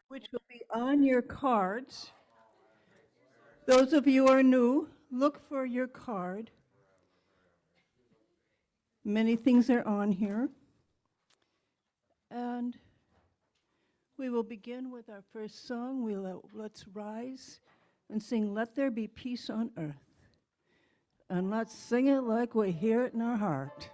which will be on your cards. Those of you who are new, look for your card. Many things are on here. And we will begin with our first song. Let's rise and sing, "Let There Be Peace on Earth." And let's sing it like we hear it in our heart.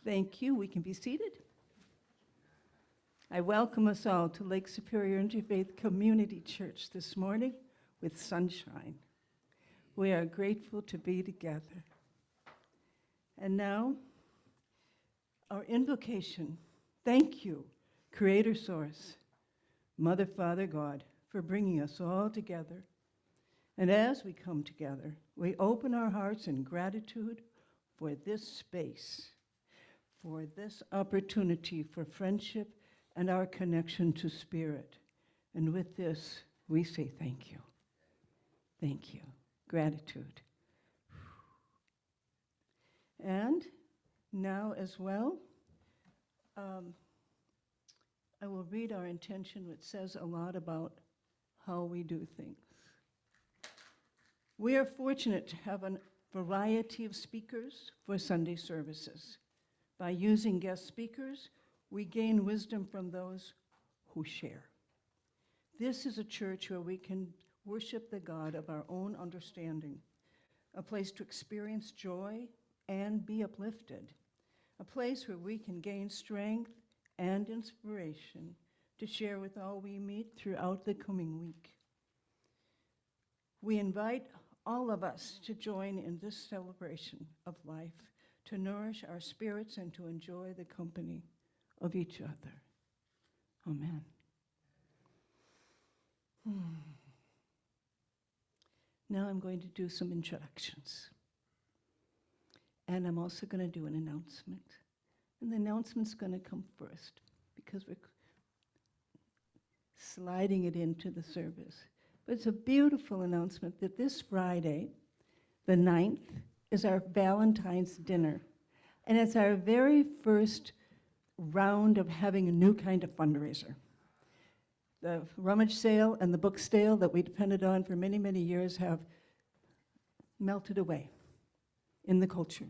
Thank you. We can be seated. I welcome us all to Lake Superior Interfaith Community Church this morning with sunshine. We are grateful to be together. And now, our invocation. Thank you, Creator Source, Mother, Father, God, for bringing us all together. And as we come together, we open our hearts in gratitude for this space, for this opportunity for friendship and our connection to Spirit. And with this, we say thank you. Thank you. Gratitude. And now as well, I will read our intention, which says a lot about how we do things. We are fortunate to have a variety of speakers for Sunday services. By using guest speakers, we gain wisdom from those who share. This is a church where we can worship the God of our own understanding, a place to experience joy and be uplifted, a place where we can gain strength and inspiration to share with all we meet throughout the coming week. We invite all of us to join in this celebration of life, to nourish our spirits and to enjoy the company of each other. Amen. Now I'm going to do some introductions. And I'm also going to do an announcement. And the announcement's going to come first because we're sliding it into the service. But it's a beautiful announcement that this Friday, the 9th, is our Valentine's dinner. And it's our very first round of having a new kind of fundraiser. The rummage sale and the book sale that we depended on for many, many years have melted away in the culture.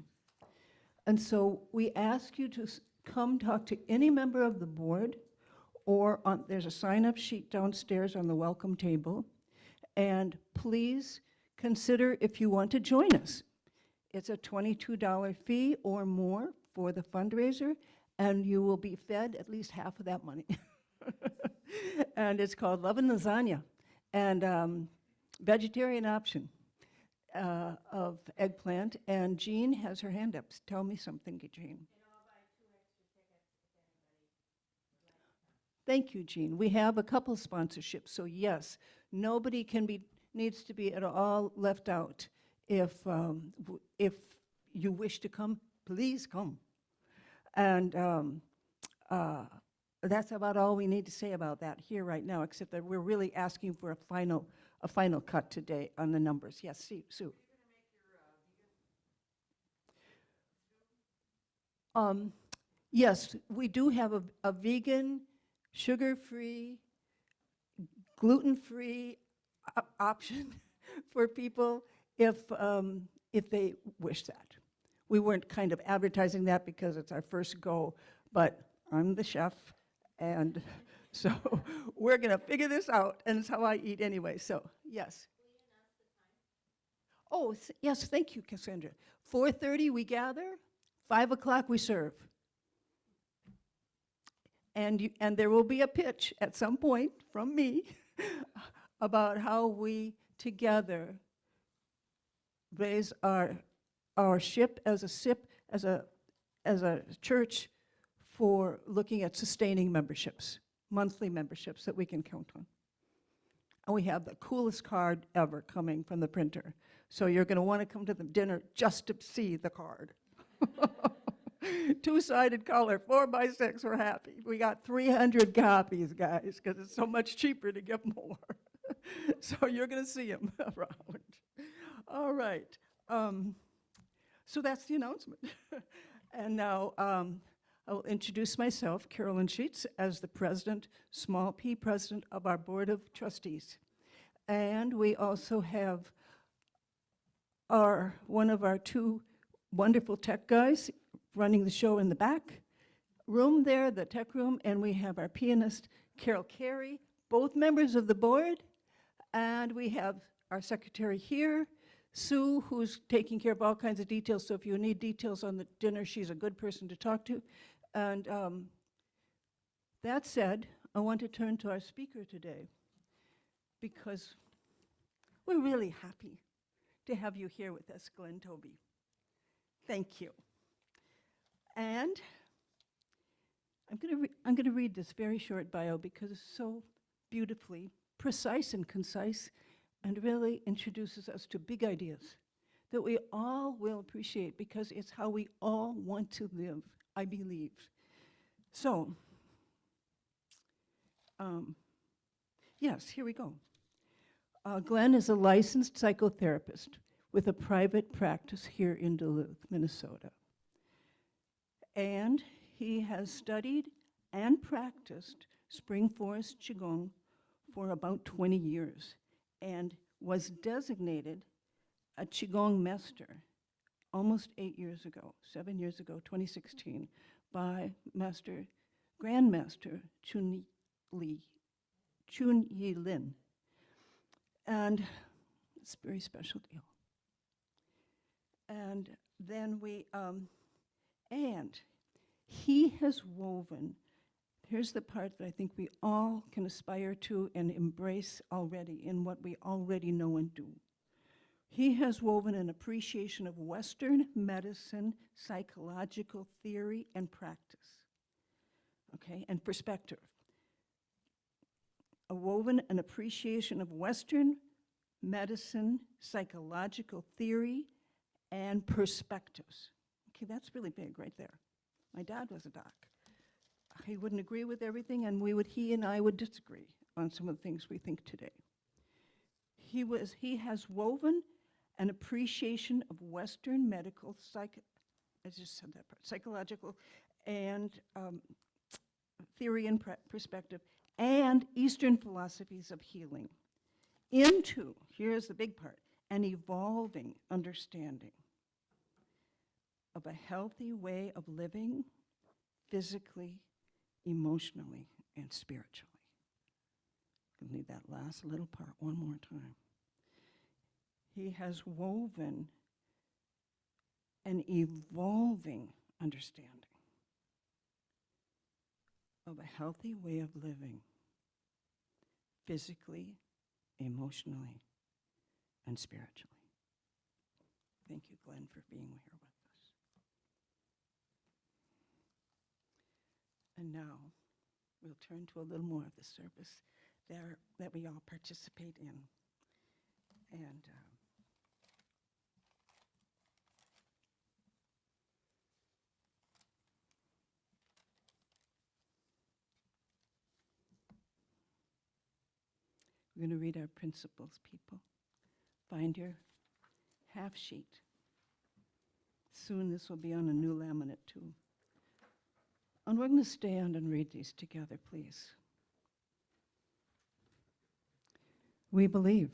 And so we ask you to come talk to any member of the board, or there's a sign-up sheet downstairs on the welcome table, and please consider if you want to join us. It's a $22 fee or more for the fundraiser, and you will be fed at least half of that money. And it's called Love and Lasagna, and vegetarian option of eggplant. And Jean has her hand up. Tell me something, Jean. And I'll buy 2 extra tickets if anybody would like them. Thank you, Jean. We have a couple sponsorships, so yes, nobody needs to be at all left out. If you wish to come, please come. And That's about all we need to say about that here right now, except that we're really asking for a final cut today on the numbers. Yes, Sue. Yes, we do have a vegan, sugar-free, gluten-free option for people if they wish that. We weren't kind of advertising that because it's our first go, but I'm the chef, and so we're going to figure this out, and it's how I eat anyway, so yes. Oh, yes, thank you, Cassandra. 4:30 we gather, 5 o'clock we serve. And there will be a pitch at some point from me about how we together raise our ship as a church for looking at sustaining memberships, monthly memberships that we can count on. And we have the coolest card ever coming from the printer. So you're going to want to come to the dinner just to see the card. Two-sided color, 4x6, we're happy. We got 300 copies, guys, because it's so much cheaper to get more. So you're going to see them around. All right. So that's the announcement. And now I will introduce myself, Carolyn Sheets, as the president, small p president of our board of trustees. And we also have one of our two wonderful tech guys running the show in the back room there, the tech room, and we have our pianist, Carol Carey, both members of the board, and we have our secretary here, Sue, who's taking care of all kinds of details, so if you need details on the dinner, she's a good person to talk to. And that said, I want to turn to our speaker today, because we're really happy to have you here with us, Glenn Tobey. Thank you. And I'm going to read this very short bio because it's so beautifully precise and concise and really introduces us to big ideas that we all will appreciate because it's how we all want to live, I believe. So, yes, here we go. Glenn is a licensed psychotherapist with a private practice here in Duluth, Minnesota. And he has studied and practiced Spring Forest Qigong for about 20 years and was designated a Qigong master almost 7 years ago, 2016, by Grandmaster Chun Yi Lin. And it's a very special deal. And then and he has woven, here's the part that I think we all can aspire to and embrace already in what we already know and do. He has woven an appreciation of Western medicine, psychological theory, and practice, okay, and perspective. Woven an appreciation of Western medicine, psychological theory, and perspectives. Okay, that's really big right there. My dad was a doc. He wouldn't agree with everything, and he and I would disagree on some of the things we think today. He has woven an appreciation of Western medical, I just said that part, psychological and theory and perspective, and Eastern philosophies of healing into, here's the big part, an evolving understanding of a healthy way of living physically, emotionally, and spiritually. I'm going to leave that last little part one more time. He has woven an evolving understanding of a healthy way of living physically, emotionally, and spiritually. Thank you, Glenn, for being here with us. And now we'll turn to a little more of the service there that we all participate in. And We're going to read our principles, people. Find your half sheet. Soon this will be on a new laminate too. And we're going to stand and read these together, please. We believe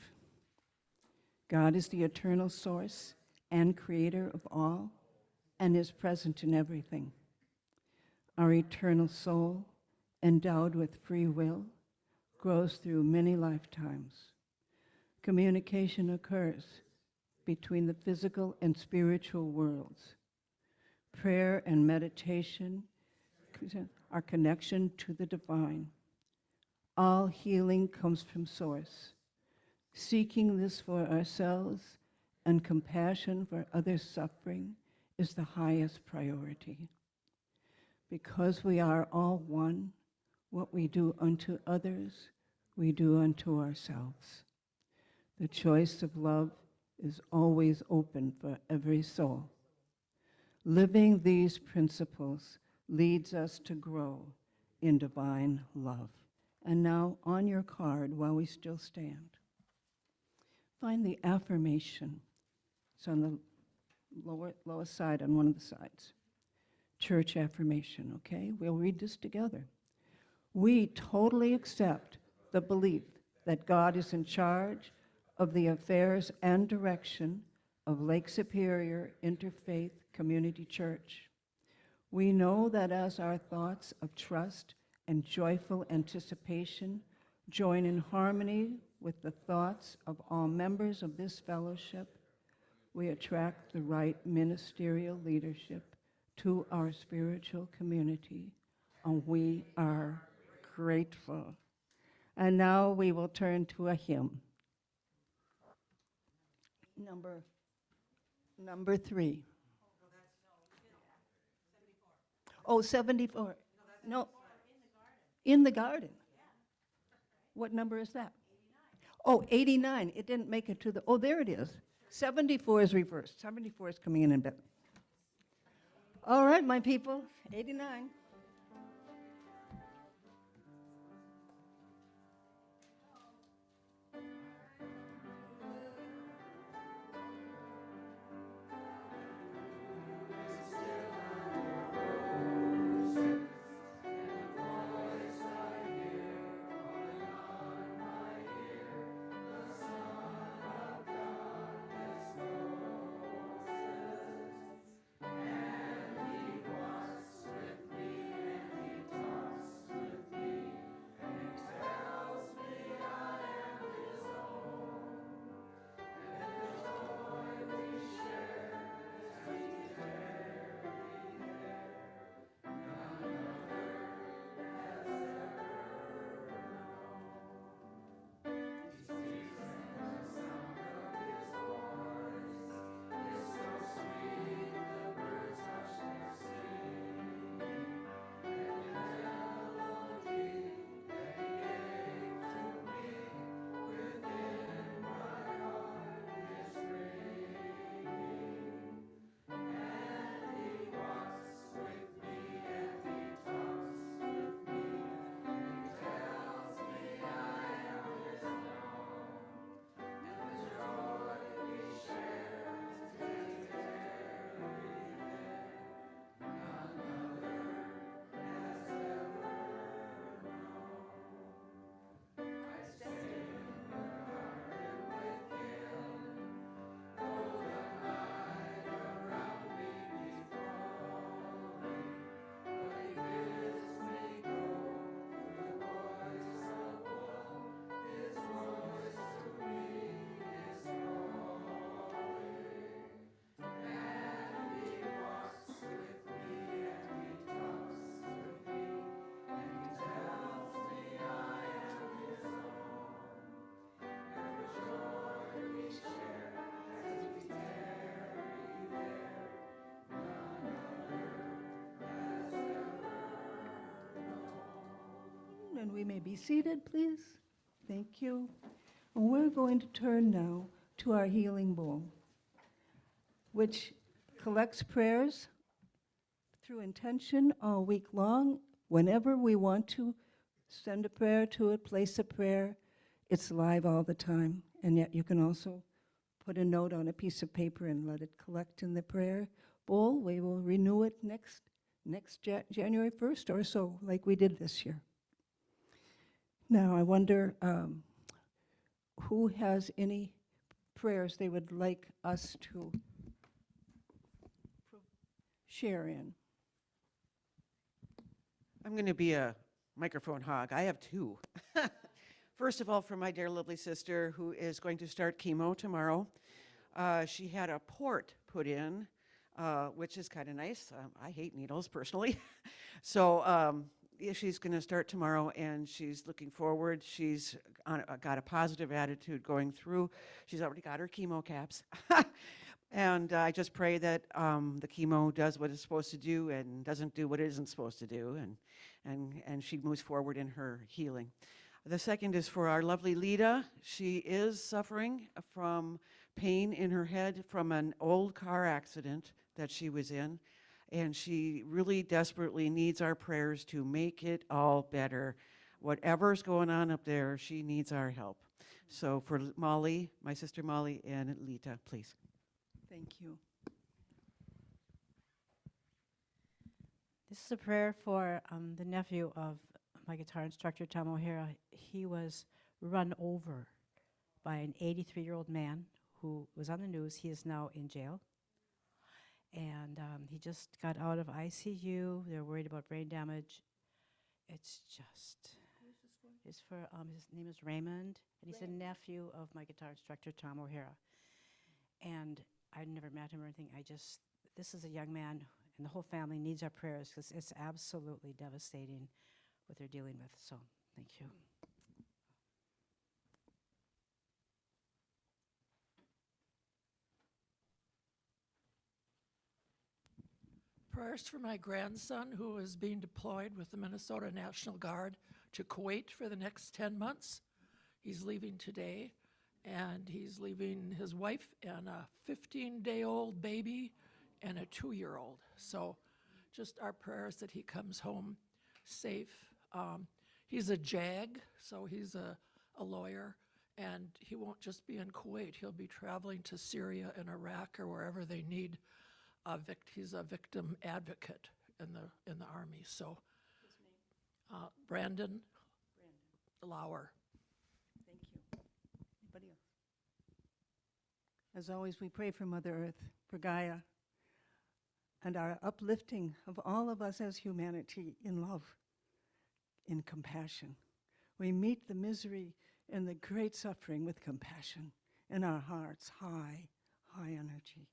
God is the eternal source and creator of all and is present in everything. Our eternal soul, endowed with free will, grows through many lifetimes. Communication occurs between the physical and spiritual worlds. Prayer and meditation, our connection to the divine. All healing comes from source. Seeking this for ourselves and compassion for others' suffering is the highest priority. Because we are all one, what we do unto others, we do unto ourselves. The choice of love is always open for every soul. Living these principles leads us to grow in divine love. And now on your card, while we still stand, find the affirmation. It's on the lower side, on one of the sides. Church affirmation, okay? We'll read this together. We totally accept the belief that God is in charge of the affairs and direction of Lake Superior Interfaith Community Church. We know that as our thoughts of trust and joyful anticipation join in harmony with the thoughts of all members of this fellowship, we attract the right ministerial leadership to our spiritual community, and we are grateful. And now we will turn to a hymn. Number 3. Oh, 74. No. In the garden. What number is that? 89. Oh, 89. It didn't make it to the, oh, there it is. 74 is reversed. 74 is coming in bit. All right, my people, 89. And we may be seated, please. Thank you. And we're going to turn now to our healing bowl, which collects prayers through intention all week long. Whenever we want to send a prayer to it, place a prayer, It's live all the time, and yet you can also put a note on a piece of paper and let it collect in the prayer bowl. We will renew it next January 1st or so, like we did this year. Now, I wonder who has any prayers they would like us to share in. I'm going to be a microphone hog. I have two. First of all, for my dear lovely sister who is going to start chemo tomorrow. She had a port put in, which is kind of nice. I hate needles personally. So yeah, she's going to start tomorrow, and she's looking forward. She's got a positive attitude going through. She's already got her chemo caps. And I just pray that the chemo does what it's supposed to do and doesn't do what it isn't supposed to do, and she moves forward in her healing. The second is for our lovely Lita. She is suffering from pain in her head from an old car accident that she was in, and she really desperately needs our prayers to make it all better. Whatever's going on up there, she needs our help. So for Molly, my sister Molly, and Lita, please. Thank you. This is a prayer for the nephew of my guitar instructor, Tom O'Hara. He was run over by an 83-year-old man who was on the news. He is now in jail. And he just got out of ICU. They're worried about brain damage. It's just, it's for, his name is Raymond, and he's a nephew of my guitar instructor, Tom O'Hara. And I never met him or anything. This is a young man, and the whole family needs our prayers because it's absolutely devastating what they're dealing with. So, thank you. Prayers for my grandson who is being deployed with the Minnesota National Guard to Kuwait for the next 10 months. He's leaving today, and he's leaving his wife and a 15-day-old baby and a 2-year-old. So just our prayers that he comes home safe. He's a JAG, so he's a lawyer, and he won't just be in Kuwait. He'll be traveling to Syria and Iraq or wherever they need he's a victim advocate in the Army. So, Brandon Lauer. Thank you. Anybody else? As always, we pray for Mother Earth, for Gaia, and our uplifting of all of us as humanity in love, in compassion. We meet the misery and the great suffering with compassion in our hearts, high energy.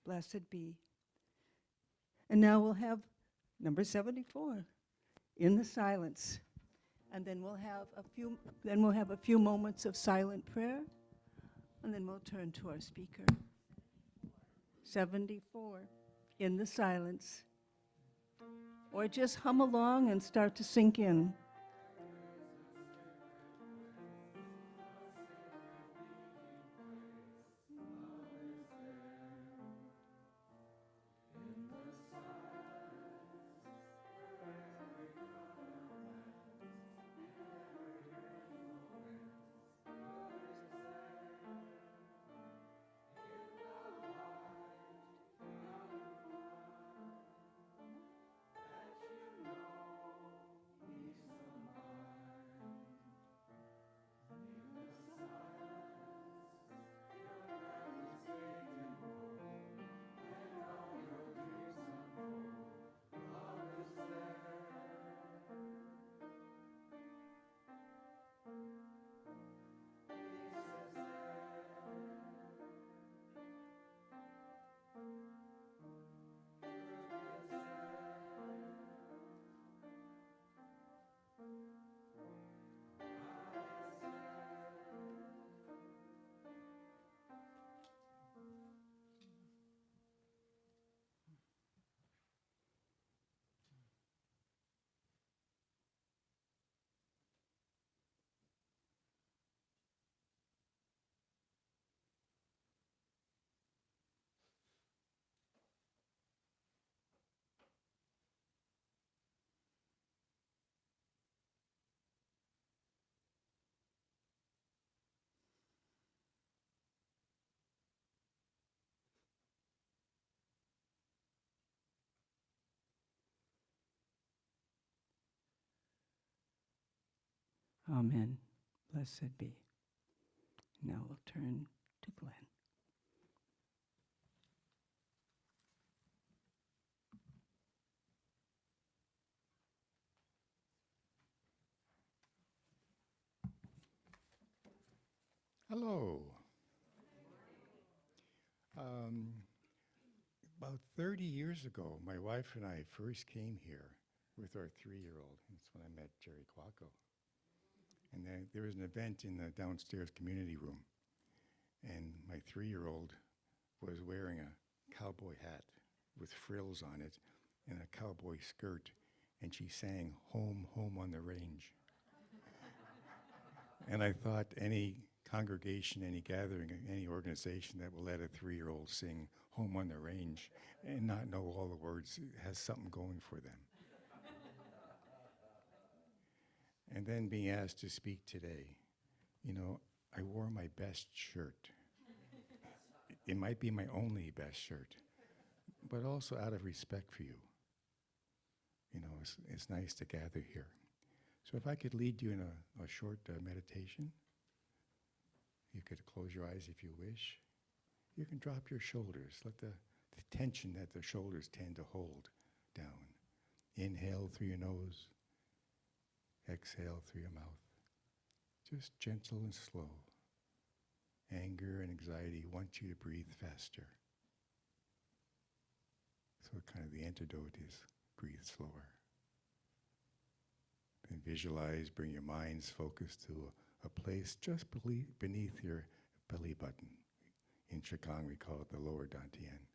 Blessed be. And now we'll have number 74, In the Silence. And then we'll have a few moments of silent prayer, and then we'll turn to our speaker. 74, In the Silence. Or just hum along and start to sink in. Amen. Blessed be. Now we'll turn to Glenn. Hello. About 30 years ago, my wife and I first came here with our 3-year-old. That's when I met Jerry Quacco. And then there was an event in the downstairs community room, and my 3-year-old was wearing a cowboy hat with frills on it and a cowboy skirt, and she sang "Home, Home on the Range." And I thought any congregation, any gathering, any organization that will let a 3-year-old sing "Home on the Range" and not know all the words has something going for them. And then being asked to speak today, you know, I wore my best shirt. It might be my only best shirt, but also out of respect for you. You know, it's nice to gather here. So if I could lead you in a short meditation, you could close your eyes if you wish. You can drop your shoulders. Let the tension that the shoulders tend to hold down. Inhale through your nose. Exhale through your mouth. Just gentle and slow. Anger and anxiety want you to breathe faster. So kind of the antidote is breathe slower. Then visualize, bring your mind's focus to a place just beneath your belly button. In Qigong, we call it the lower dantian.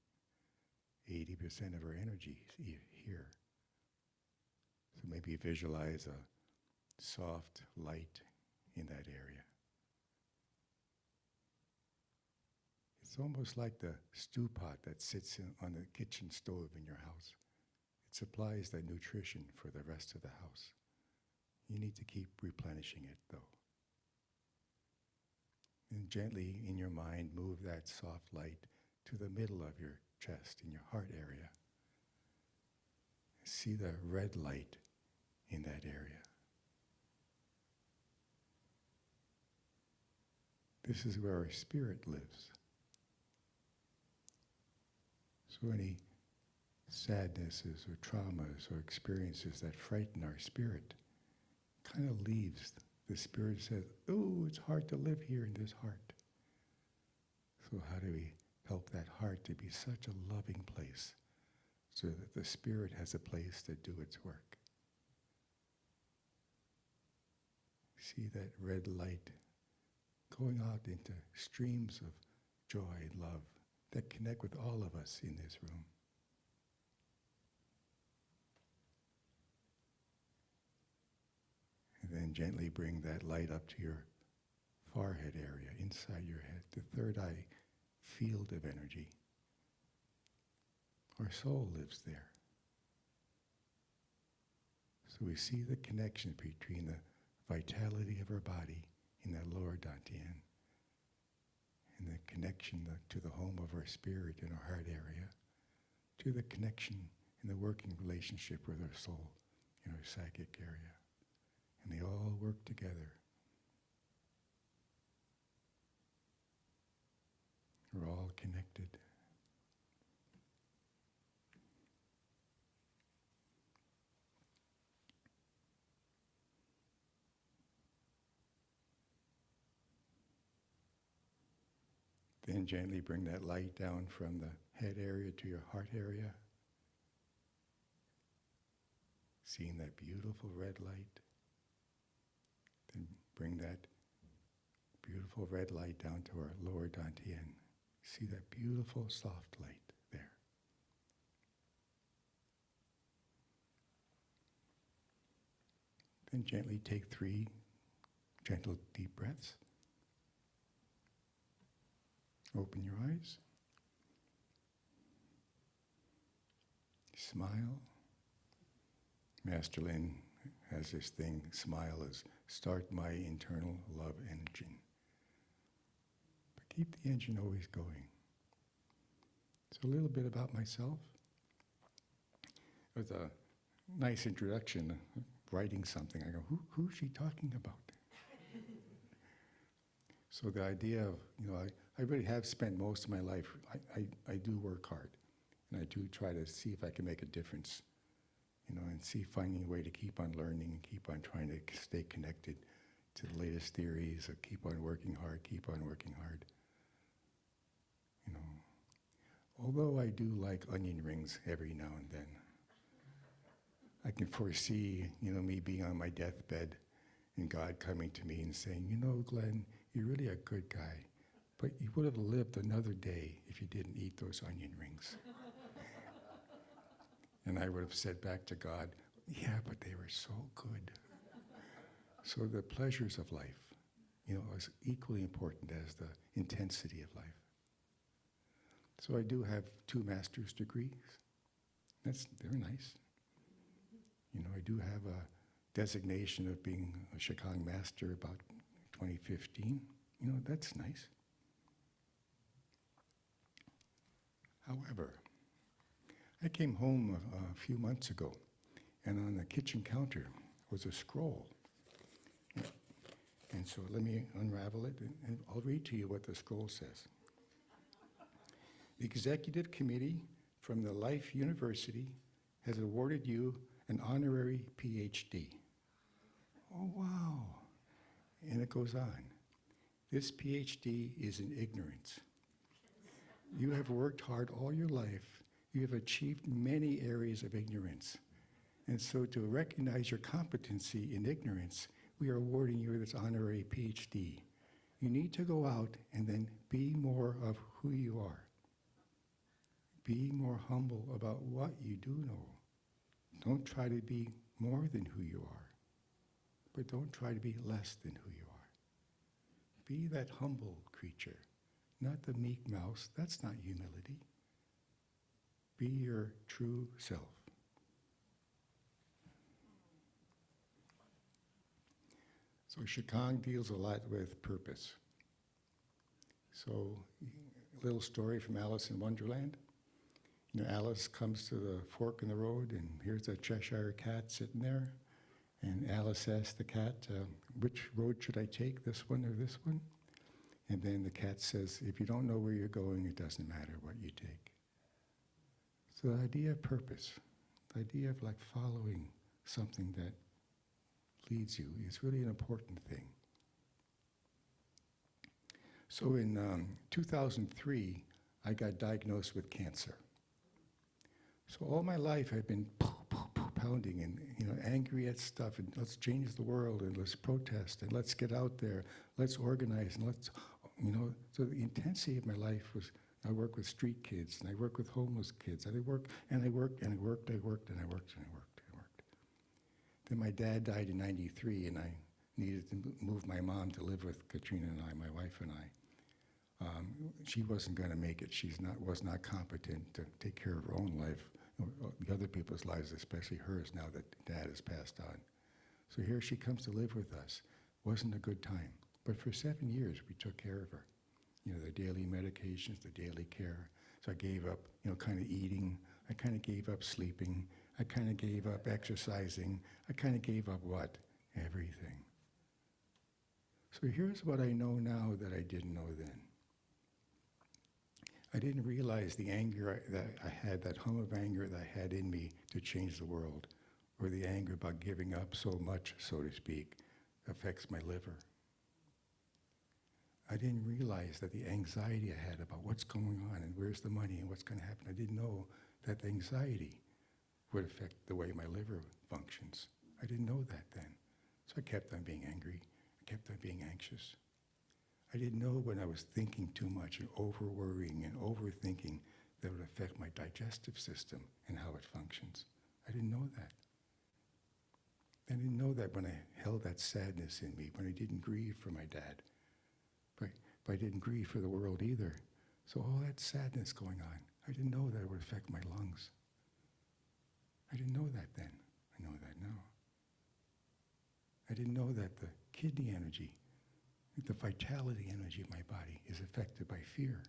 80% of our energy is here. So maybe visualize a soft light in that area. It's almost like the stew pot that sits on the kitchen stove in your house. It supplies the nutrition for the rest of the house. You need to keep replenishing it, though. And gently, in your mind, move that soft light to the middle of your chest, in your heart area. See the red light in that area. This is where our spirit lives. So any sadnesses or traumas or experiences that frighten our spirit kind of leaves. The spirit says, "Oh, it's hard to live here in this heart." So how do we help that heart to be such a loving place so that the spirit has a place to do its work? See that red light going out into streams of joy and love that connect with all of us in this room. And then gently bring that light up to your forehead area, inside your head, the third eye field of energy. Our soul lives there. So we see the connection between the vitality of our body in that lower dantian and the connection to the home of our spirit in our heart area, to the connection in the working relationship with our soul in our psychic area. And they all work together. We're all connected. Then gently bring that light down from the head area to your heart area. Seeing that beautiful red light. Then bring that beautiful red light down to our lower dantian. See that beautiful soft light there. Then gently take 3 gentle deep breaths. Open your eyes. Smile. Master Lin has this thing, smile is start my internal love engine. But keep the engine always going. So a little bit about myself. It was a nice introduction, writing something. I go, who's she talking about? So the idea of, I really have spent most of my life, I do work hard. And I do try to see if I can make a difference, and finding a way to keep on learning and keep on trying to stay connected to the latest theories, or keep on working hard. Although I do like onion rings every now and then. I can foresee, me being on my deathbed and God coming to me and saying, Glenn, you're really a good guy, but you would have lived another day if you didn't eat those onion rings. And I would have said back to God, yeah, but they were so good. So the pleasures of life, is equally important as the intensity of life. So I do have 2 master's degrees. They're nice. I do have a designation of being a Shikang master about 2015. That's nice. However, I came home a few months ago, and on the kitchen counter was a scroll. And so let me unravel it, and I'll read to you what the scroll says. The Executive Committee from the Life University has awarded you an honorary PhD. Oh, wow. And it goes on. This PhD is in ignorance. You have worked hard all your life. You have achieved many areas of ignorance. And so to recognize your competency in ignorance, we are awarding you this honorary PhD. You need to go out and then be more of who you are. Be more humble about what you do know. Don't try to be more than who you are, but don't try to be less than who you are. Be that humble creature, not the meek mouse. That's not humility. Be your true self. So Shikang deals a lot with purpose. So a little story from Alice in Wonderland. Alice comes to the fork in the road, and here's a Cheshire cat sitting there. And Alice asks the cat, which road should I take, this one or this one? And then the cat says, if you don't know where you're going, it doesn't matter what you take. So the idea of purpose, the idea of like following something that leads you is really an important thing. So in 2003, I got diagnosed with cancer. So all my life I've been pounding and angry at stuff, and let's change the world, and let's protest, and let's get out there, let's organize, and let's, so the intensity of my life was, I work with street kids, and I work with homeless kids, and I worked. Then my dad died in '93, and I needed to move my mom to live with Katrina and I, my wife and I. She wasn't going to make it. Was not competent to take care of her own life, the other people's lives, especially hers, now that Dad has passed on. So here she comes to live with us. Wasn't a good time. But for 7 years, we took care of her. The daily medications, the daily care. So I gave up, kind of eating. I kind of gave up sleeping. I kind of gave up exercising. I kind of gave up what? Everything. So here's what I know now that I didn't know then. I didn't realize the anger that I had, that hum of anger that I had in me to change the world, or the anger about giving up so much, so to speak, affects my liver. I didn't realize that the anxiety I had about what's going on and where's the money and what's going to happen. I didn't know that the anxiety would affect the way my liver functions. I didn't know that then. So I kept on being angry. I kept on being anxious. I didn't know when I was thinking too much and over-worrying and overthinking that would affect my digestive system and how it functions. I didn't know that. I didn't know that when I held that sadness in me, when I didn't grieve for my dad. But I didn't grieve for the world either. So all that sadness going on, I didn't know that it would affect my lungs. I didn't know that then. I know that now. I didn't know that the kidney energy, the vitality energy of my body is affected by fear.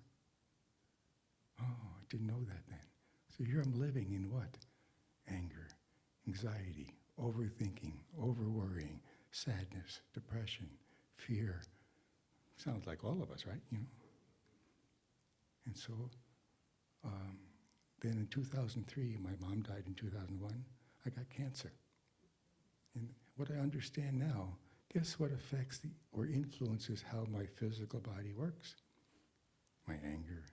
Oh, I didn't know that then. So here I'm living in what? Anger, anxiety, overthinking, overworrying, sadness, depression, fear. Sounds like all of us, right? You know. And so, then in 2003, my mom died in 2001. I got cancer. And what I understand now, guess what affects or influences how my physical body works? My anger,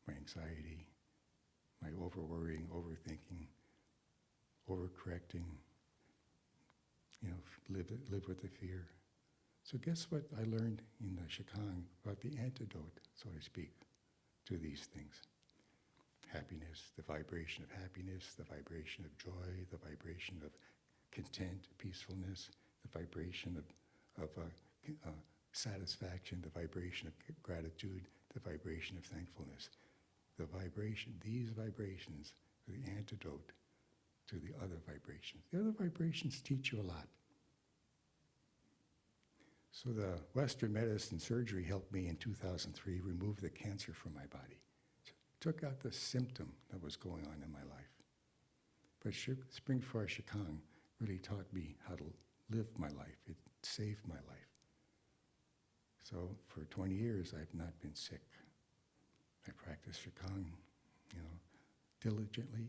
my anxiety, my over-worrying, overthinking, overcorrecting, live with the fear. So guess what I learned in the Shikang about the antidote, so to speak, to these things? Happiness, the vibration of happiness, the vibration of joy, the vibration of content, peacefulness, the vibration of satisfaction, the vibration of gratitude, the vibration of thankfulness. These vibrations are the antidote to the other vibrations. The other vibrations teach you a lot. So the Western medicine surgery helped me in 2003 remove the cancer from my body. Took out the symptom that was going on in my life. But Spring Forest Shikang really taught me how to live my life. It saved my life. So for 20 years, I've not been sick. I practice Shikang, diligently.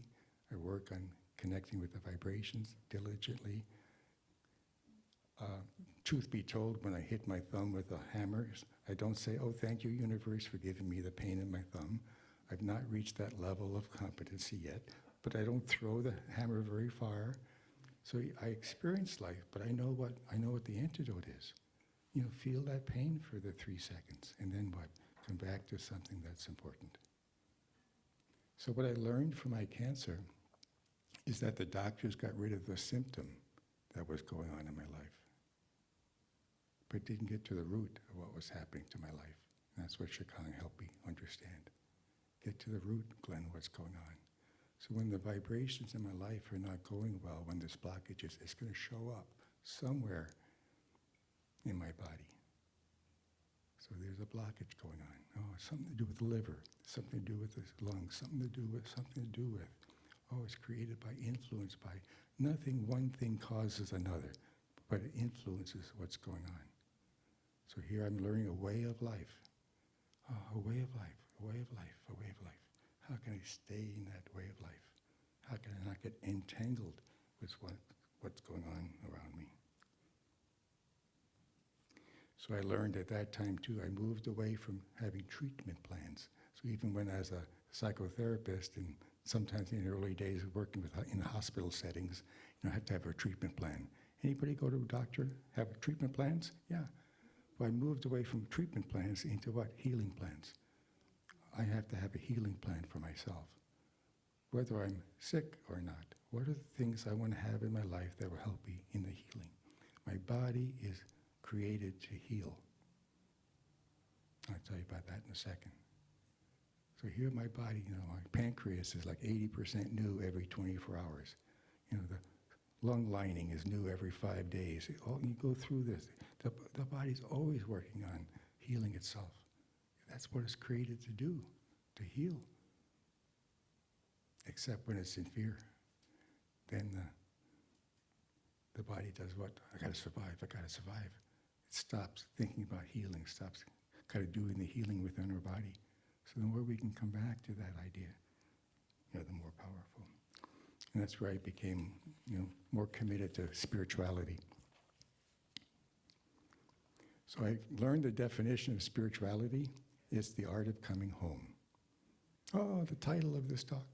I work on connecting with the vibrations diligently. Truth be told, when I hit my thumb with a hammer, I don't say, oh, thank you, universe, for giving me the pain in my thumb. I've not reached that level of competency yet, but I don't throw the hammer very far. So I experience life, but I know what the antidote is. Feel that pain for the 3 seconds, and then what? Come back to something that's important. So what I learned from my cancer is that the doctors got rid of the symptom that was going on in my life, but didn't get to the root of what was happening to my life. And that's what Shikang helped me understand. Get to the root, Glenn, what's going on. So when the vibrations in my life are not going well, when there's blockages, it's going to show up somewhere in my body. So there's a blockage going on. Oh, something to do with the liver, something to do with the lungs, something to do with, oh, it's created by, influenced by. Nothing, one thing causes another, but it influences what's going on. So here I'm learning a way of life. Oh, a way of life, a way of life, a way of life. How can I stay in that way of life? How can I not get entangled with what's going on around me? So I learned at that time too, I moved away from having treatment plans. So even when as a psychotherapist and sometimes in the early days of working in hospital settings, I have to have a treatment plan. Anybody go to a doctor, have treatment plans? Yeah. Well, I moved away from treatment plans into what? Healing plans. I have to have a healing plan for myself. Whether I'm sick or not, what are the things I want to have in my life that will help me in the healing? My body is created to heal. I'll tell you about that in a second. So here my body, my pancreas is like 80% new every 24 hours. The lung lining is new every 5 days. You go through this. The body's always working on healing itself. That's what it's created to do, to heal. Except when it's in fear. Then the body does what? I gotta survive, I gotta survive. It stops thinking about healing, stops kind of doing the healing within our body. So the more we can come back to that idea, the more powerful. And that's where I became, more committed to spirituality. So I learned the definition of spirituality. It's the art of coming home. Oh, the title of this talk.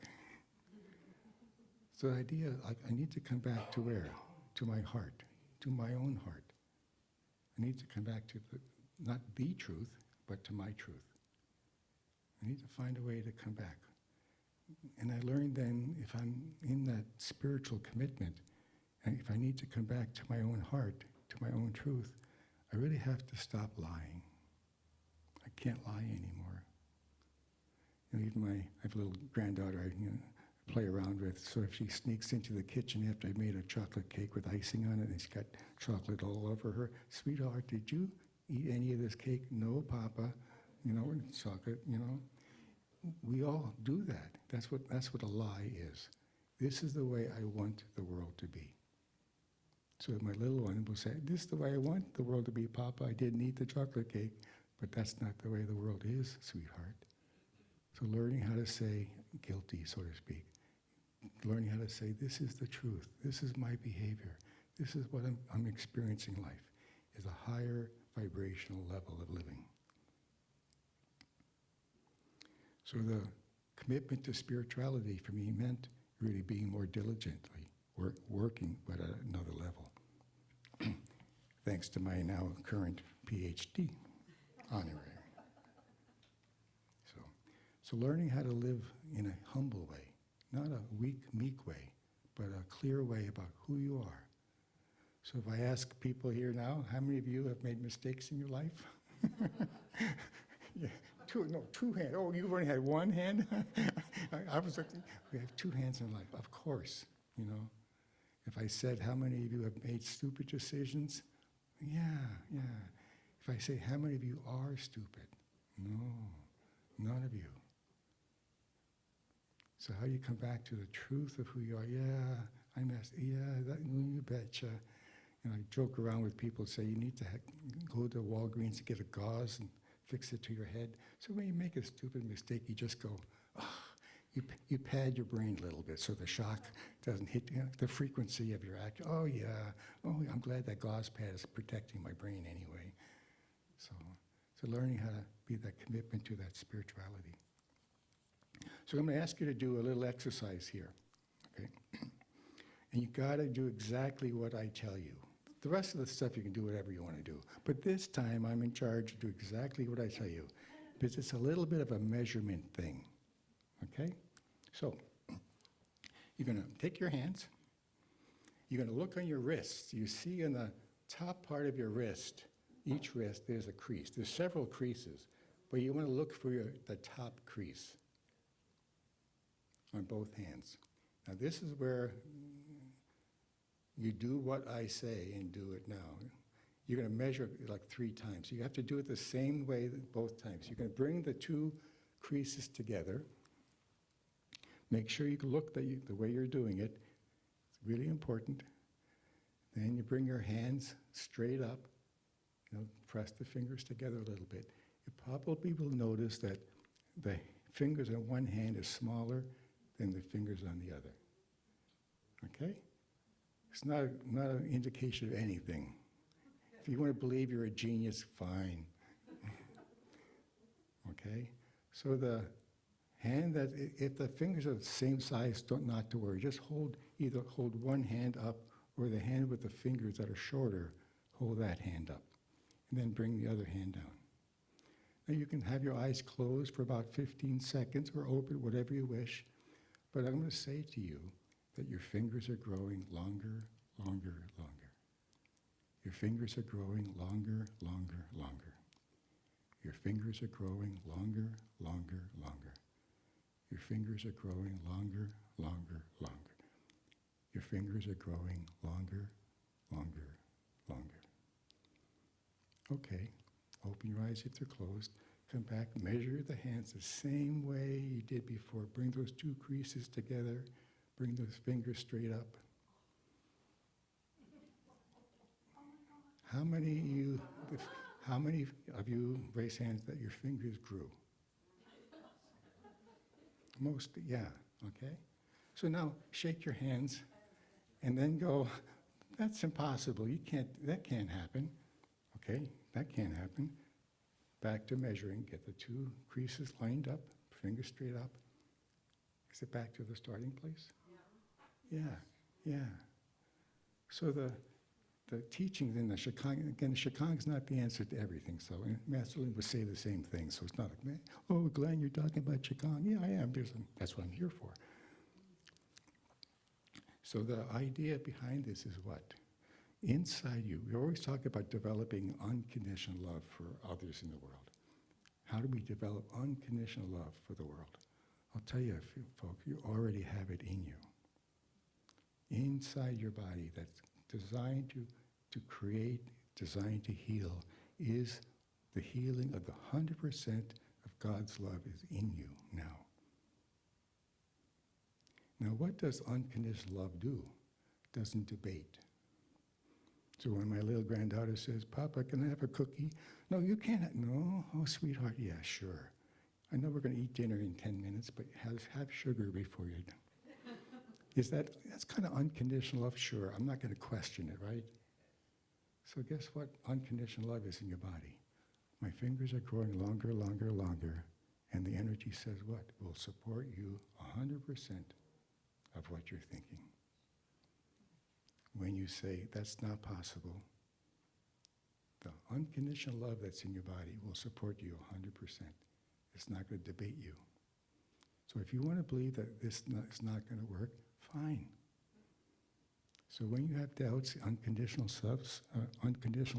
So the idea, I need to come back to where? To my heart, to my own heart. I need to come back to not the truth, but to my truth. I need to find a way to come back. And I learned then, if I'm in that spiritual commitment, and if I need to come back to my own heart, to my own truth, I really have to stop lying. I can't lie anymore. I have a little granddaughter I play around with, so if she sneaks into the kitchen after I made a chocolate cake with icing on it and she's got chocolate all over her, sweetheart, did you eat any of this cake? No, Papa. Chocolate, We all do that. That's what a lie is. This is the way I want the world to be. So my little one will say, this is the way I want the world to be, Papa. I didn't eat the chocolate cake, but that's not the way the world is, sweetheart. So learning how to say guilty, so to speak. Learning how to say, this is the truth. This is my behavior. This is what I'm experiencing life, is a higher vibrational level of living. So the commitment to spirituality for me meant really being more diligently working, but at another level. Thanks to my now current PhD honorary. So learning how to live in a humble way, not a weak, meek way, but a clear way about who you are. So if I ask people here now, how many of you have made mistakes in your life? Yeah, two hands. Oh, you've only had one hand? I was like, we have two hands in life. Of course, you know. If I said, how many of you have made stupid decisions? Yeah. If I say, how many of you are stupid? No, none of you. So how do you come back to the truth of who you are? Yeah, I messed. Yeah, you betcha. And I joke around with people, say you need to go to Walgreens to get a gauze and fix it to your head. So when you make a stupid mistake, you just go, you pad your brain a little bit so the shock doesn't hit the frequency of your action. Oh yeah, I'm glad that gauze pad is protecting my brain anyway. So learning how to be that commitment to that spirituality. So I'm going to ask you to do a little exercise here, okay? And you got to do exactly what I tell you. The rest of the stuff you can do whatever you want to do. But this time I'm in charge to do exactly what I tell you, because it's a little bit of a measurement thing, okay? So you're going to take your hands. You're going to look on your wrists. You see in the top part of your wrist, each wrist, there's a crease. There's several creases, but you want to look for the top crease on both hands. Now this is where you do what I say and do it now. You're going to measure it like 3 times. You have to do it the same way both times. You're going to bring the 2 creases together. Make sure you look the way you're doing it. It's really important. Then you bring your hands straight up. Press the fingers together a little bit. You probably will notice that the fingers on one hand is smaller than the fingers on the other. Okay? It's not an indication of anything. If you want to believe you're a genius, fine. Okay? So the hand that, if the fingers are the same size, not to worry. Just either hold one hand up, or the hand with the fingers that are shorter, hold that hand up. And then bring the other hand down. Now you can have your eyes closed for about 15 seconds or open, whatever you wish. But I'm going to say to you that your fingers are growing longer, longer, longer. Your fingers are growing longer, longer, longer. Your fingers are growing longer, longer, longer. Your fingers are growing longer, longer, longer. Your fingers are growing longer, longer, longer. Okay, open your eyes if they're closed. Come back, measure the hands the same way you did before. Bring those 2 creases together. Bring those fingers straight up. How many of you raise hands that your fingers grew? Most, yeah, okay. So now shake your hands and then go, that's impossible. That can't happen. Okay, that can't happen. Back to measuring, get the 2 creases lined up, fingers straight up. Is it back to the starting place? Yeah. So the teachings in the Shikang, again, Shikang is not the answer to everything. So Master Lin would say the same thing. So it's not like, oh, Glenn, you're talking about Shikang. Yeah, I am. That's what I'm here for. So the idea behind this is what? Inside you, we always talk about developing unconditional love for others in the world. How do we develop unconditional love for the world? I'll tell you, folks, you already have it in you. Inside your body, that's designed to create, designed to heal, is the healing of the 100% of God's love is in you now. Now, what does unconditional love do? It doesn't debate. So when my little granddaughter says, Papa, can I have a cookie? No, you can't. No? Oh, sweetheart, yeah, sure. I know we're going to eat dinner in 10 minutes, but have sugar before you. That's kind of unconditional love? Sure, I'm not going to question it, right? So guess what unconditional love is in your body? My fingers are growing longer, longer, longer, and the energy says what? We'll support you 100% of what you're thinking. When you say, that's not possible, the unconditional love that's in your body will support you 100%. It's not going to debate you. So if you want to believe that this is not going to work, fine. So when you have doubts, unconditional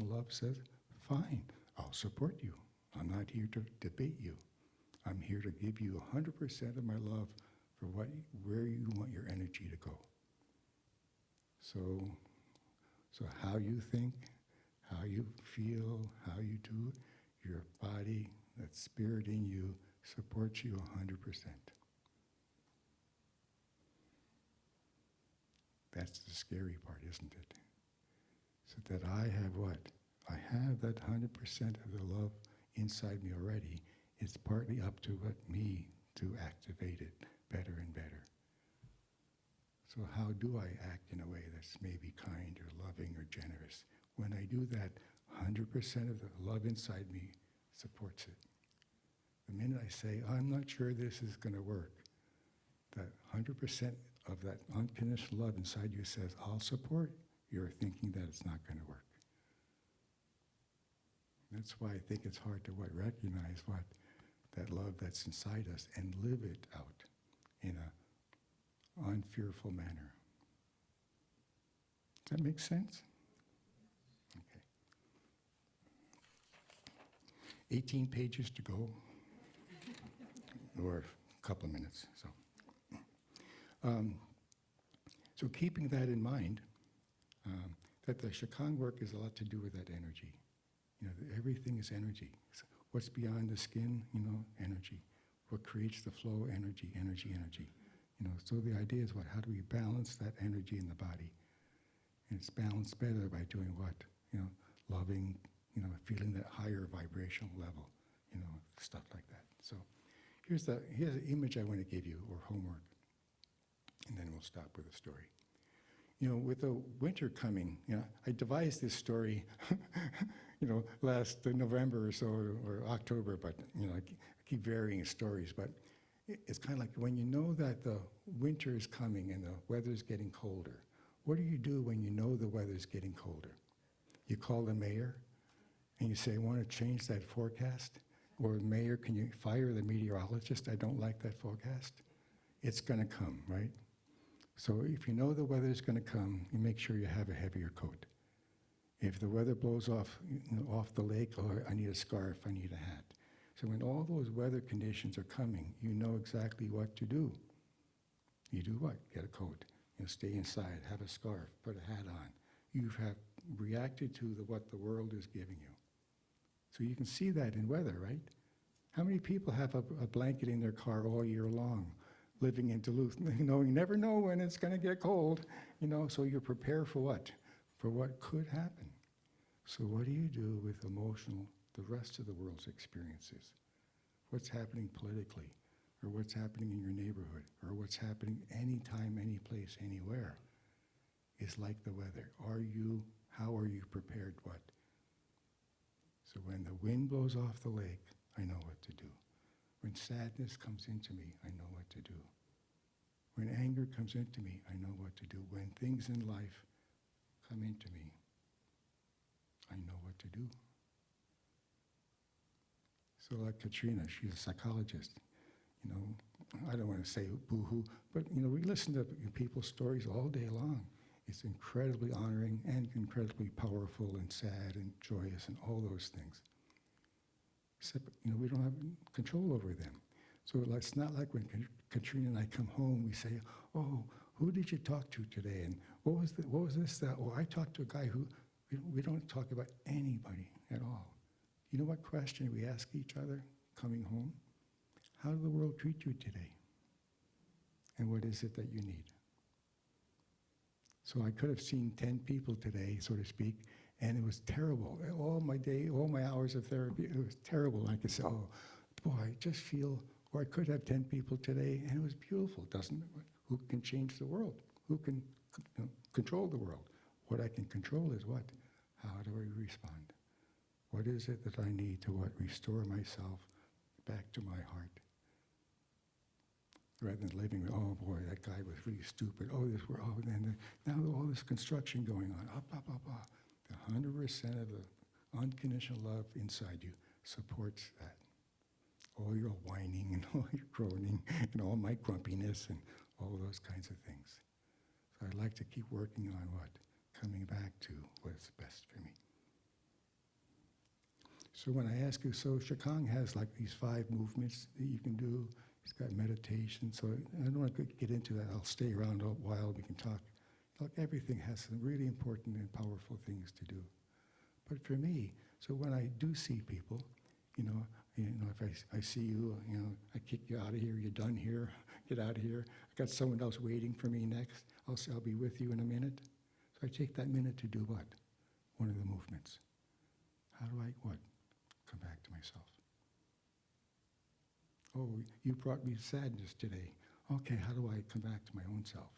love says, fine, I'll support you. I'm not here to debate you. I'm here to give you 100% of my love for where you want your energy to go. So how you think, how you feel, how you do, your body, that spirit in you supports you 100%. That's the scary part, isn't it? So that I have what? I have that 100% of the love inside me already. It's partly up to me to activate it better and better. So how do I act in a way that's maybe kind or loving or generous? When I do that, 100% of the love inside me supports it. The minute I say, I'm not sure this is going to work, that 100% of that unconditional love inside you says, I'll support your thinking that it's not going to work. That's why I think it's hard to recognize that love that's inside us and live it out in a unfearful manner. Does that make sense? Okay. 18 pages to go, or a couple of minutes. So keeping that in mind, that the Shikang work is a lot to do with that energy. You know, everything is energy. So what's beyond the skin, energy. What creates the flow, energy, energy, energy. So the idea is what? How do we balance that energy in the body? And it's balanced better by doing what? Loving, feeling that higher vibrational level, stuff like that. So here's the image I want to give you, or homework, and then we'll stop with a story. With the winter coming, I devised this story, last November or so, or October, but, I keep varying stories, but it's kind of like when you know that the winter is coming and the weather's getting colder, what do you do when you know the weather's getting colder? You call the mayor and you say, I want to change that forecast, or mayor, can you fire the meteorologist? I don't like that forecast. It's going to come, right? So if you know the weather's going to come, you make sure you have a heavier coat. If the weather blows off, off the lake, I need a scarf, I need a hat. So when all those weather conditions are coming, you know exactly what to do. You do what? Get a coat. Stay inside, have a scarf, put a hat on. You have reacted to what the world is giving you. So you can see that in weather, right? How many people have a blanket in their car all year long? Living in Duluth, you never know when it's going to get cold, so you're prepared for what? For what could happen. So what do you do with the rest of the world's experiences? What's happening politically, or what's happening in your neighborhood, or what's happening anytime, any place, anywhere, is like the weather. How are you prepared what? So when the wind blows off the lake, I know what to do. When sadness comes into me, I know what to do. When anger comes into me, I know what to do. When things in life come into me, I know what to do. So like Katrina, she's a psychologist. I don't want to say boo-hoo, but we listen to people's stories all day long. It's incredibly honoring and incredibly powerful and sad and joyous and all those things. Except, we don't have control over them. So it's not like when Katrina and I come home, we say, oh, who did you talk to today? And what was this, that? Oh, I talked to a guy who, we don't talk about anybody at all. You know what question we ask each other coming home? How did the world treat you today? And what is it that you need? So I could have seen 10 people today, so to speak, and it was terrible. All my day, all my hours of therapy, it was terrible. I could say, oh, boy, I just feel, or I could have 10 people today, and it was beautiful, doesn't it? Who can change the world? Who can control the world? What I can control is what? How do I respond? What is it that I need to what? Restore myself back to my heart. Rather than living with, oh boy, that guy was really stupid. Oh, this, oh, and now all this construction going on. Up, up, up, up. 100% of the unconditional love inside you supports that. All your whining and all your groaning and all my grumpiness and all those kinds of things. So I'd like to keep working on what? Coming back to what's best for me. So when I ask you, so Shikang has like these 5 movements that you can do. He's got meditation, so I don't want to get into that. I'll stay around a while, we can talk. Look, everything has some really important and powerful things to do. But for me, so when I do see people, if I see you, I kick you out of here, you're done here, get out of here. I got someone else waiting for me next. I'll say, I'll be with you in a minute. So I take that minute to do what? One of the movements. How do I, what? Come back to myself. Oh, you brought me sadness today. Okay, how do I come back to my own self?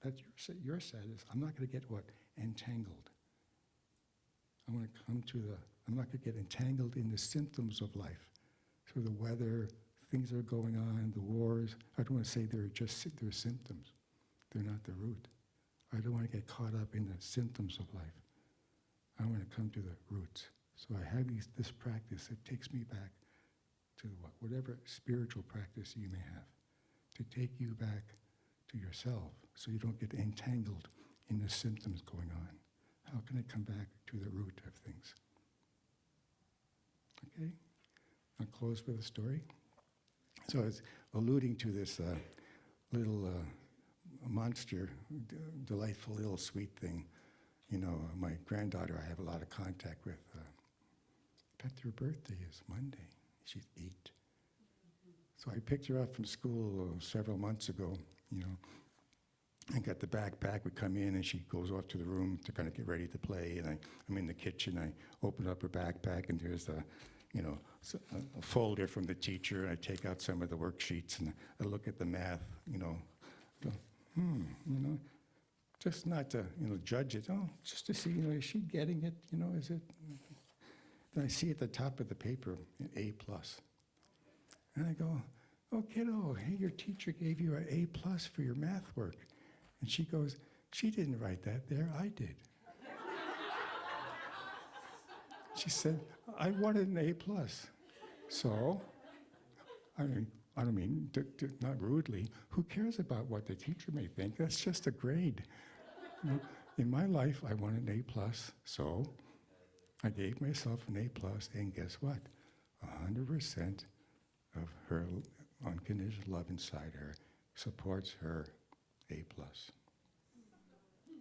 That's your sadness. I'm not going to get what? Entangled. I want to come to I'm not going to get entangled in the symptoms of life. So the weather, things that are going on, the wars, I don't want to say they're symptoms. They're not the root. I don't want to get caught up in the symptoms of life. I want to come to the roots. So I have this practice that takes me back to whatever spiritual practice you may have, to take you back to yourself so you don't get entangled in the symptoms going on. How can I come back to the root of things? Okay? I'll close with a story. So I was alluding to this little monster, delightful little sweet thing. My granddaughter I have a lot of contact with. In fact, her birthday is Monday. She's 8. So I picked her up from school several months ago, and got the backpack. We come in and she goes off to the room to kind of get ready to play. And I'm in the kitchen. I open up her backpack and there's a folder from the teacher. And I take out some of the worksheets and I look at the math, go, just not to, judge it. Oh, just to see, is she getting it? Is it? Then I see at the top of the paper, an A+. And I go, oh, kiddo, hey, your teacher gave you an A+ for your math work. And she goes, she didn't write that there, I did. She said, I wanted an A+. So, I don't mean, not rudely, who cares about what the teacher may think? That's just a grade. In my life, I wanted an A+, so I gave myself an A+, and guess what? 100% of her unconditional love inside her supports her A+.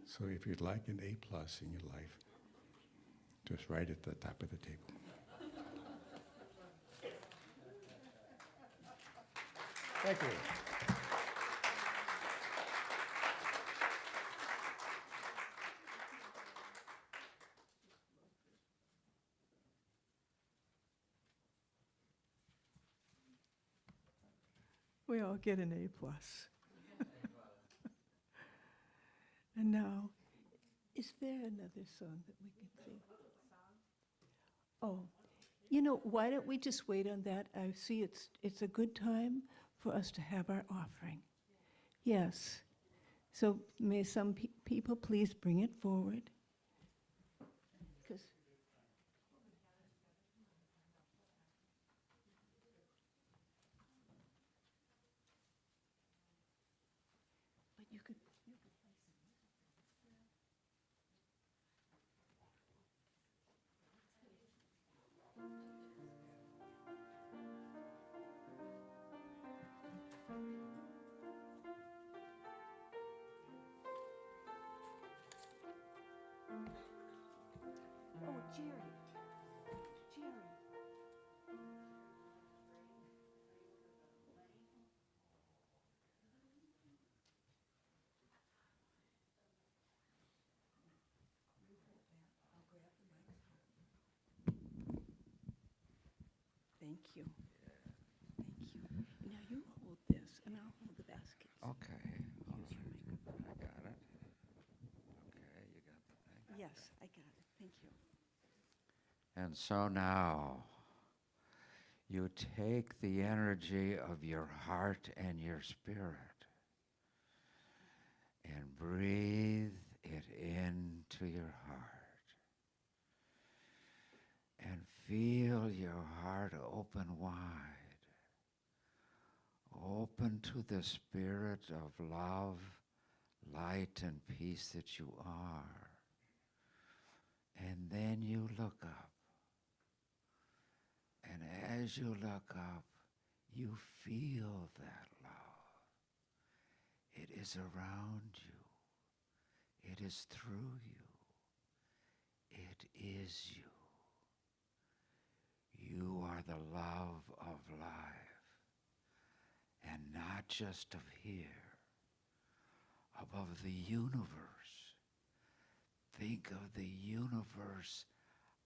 So if you'd like an A+ in your life, just write at the top of the table. Thank you. We all get an A+. And now, is there another song that we can sing? Oh, why don't we just wait on that? I see it's a good time for us to have our offering. Yes. So may some people please bring it forward. 'Cause but you could. Oh, Jerry. Jerry. Thank you. Thank you. Now you hold this, and I'll hold the basket. Okay. All right. I got it. Okay, you got the thing. Yes, I got it. Thank you. And so now, you take the energy of your heart and your spirit and breathe it into your heart. And feel your heart open wide. Open to the spirit of love, light, and peace that you are. And then you look up. And as you look up, you feel that love. It is around you. It is through you. It is you. You are the love of life. And not just of here, above the universe. Think of the universe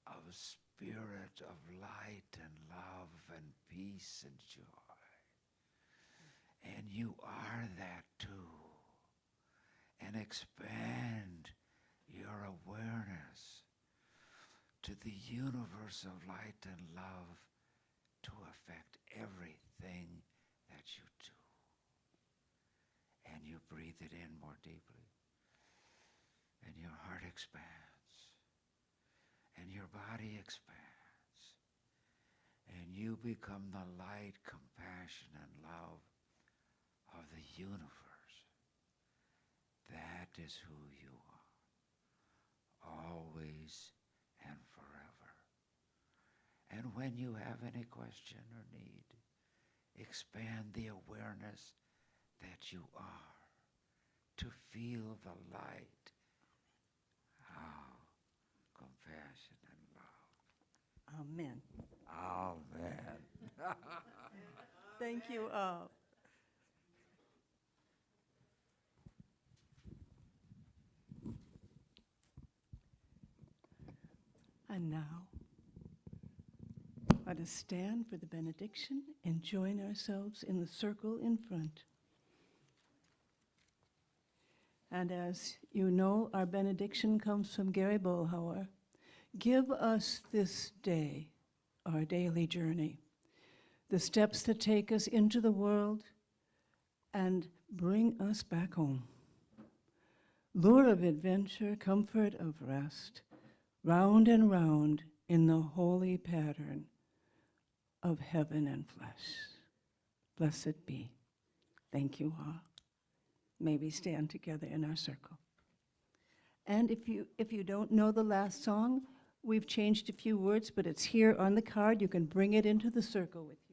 of spirit, of light and love and peace and joy. And you are that too. And expand your awareness to the universe of light and love to affect everything that you do. And you breathe it in more deeply. And your heart expands. And your body expands. And you become the light, compassion, and love of the universe. That is who you are, always and forever. And when you have any question or need, expand the awareness that you are, to feel the light. Compassion and love. Amen. Amen. Thank you all. And now, let us stand for the benediction and join ourselves in the circle in front. And as you know, our benediction comes from Gary Bohlauer. Give us this day our daily journey, the steps that take us into the world and bring us back home. Lure of adventure, comfort of rest, round and round in the holy pattern of heaven and flesh. Blessed be. Thank you all. May we stand together in our circle. And if you don't know the last song, we've changed a few words, but it's here on the card. You can bring it into the circle with you.